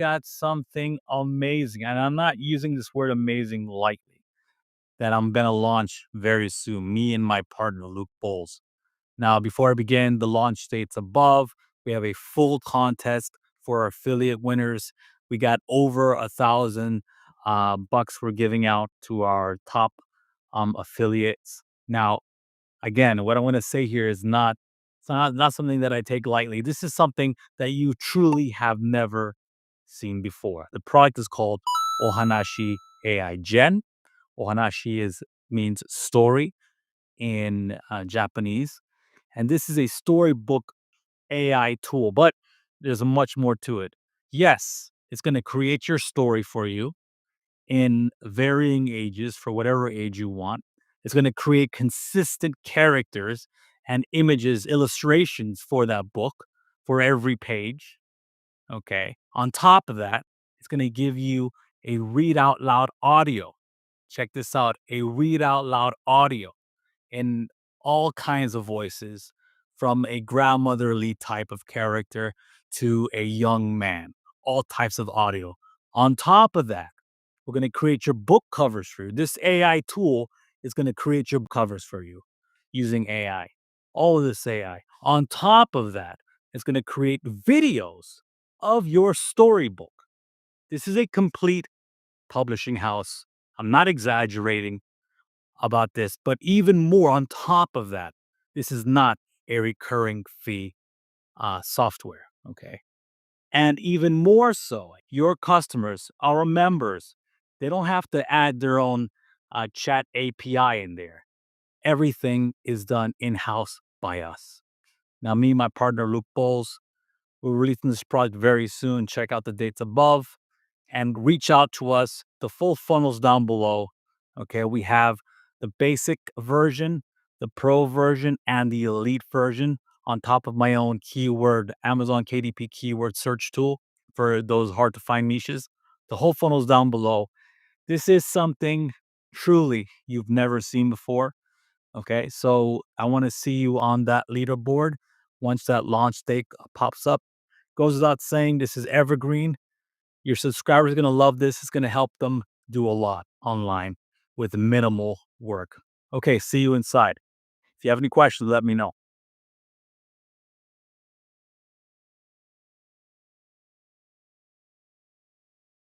got something amazing, and I'm not using this word amazing lightly, that I'm going to launch very soon, me and my partner, Luke Bowles. Now, before I begin, the launch dates above. We have a full contest for our affiliate winners. We got over 1,000 bucks we're giving out to our top affiliates. Now, again, what I want to say here is not something that I take lightly. This is something that you truly have never seen before. The product is called Ohanashi AI Gen. Ohanashi is means story in Japanese, and this is a storybook AI tool, but there's much more to it. Yes, it's going to create your story for you in varying ages for whatever age you want. It's going to create consistent characters and images, illustrations for that book for every page. Okay. On top of that, it's going to give you a read out loud audio. Check this out, a read out loud audio in all kinds of voices, from a grandmotherly type of character to a young man, all types of audio. On top of that, we're going to create your book covers for you. This AI tool is going to create your covers for you using AI. All of this AI. On top of that, it's going to create videos of your storybook. This is a complete publishing house. I'm not exaggerating about this, but even more on top of that, this is not a recurring fee software. Okay. And even more so, your customers, our members, they don't have to add their own chat API in there. Everything is done in house by us. Now, me and my partner, Luke Bowles, we're releasing this product very soon. Check out the dates above and reach out to us. The full funnel's down below. Okay, we have the basic version, the pro version, and the elite version on top of my own keyword, Amazon KDP keyword search tool for those hard to find niches. The whole funnel's down below. This is something truly you've never seen before. Okay, so I want to see you on that leaderboard once that launch date pops up. Goes without saying, this is evergreen. Your subscribers are going to love this. It's going to help them do a lot online with minimal work. Okay, see you inside. If you have any questions, let me know.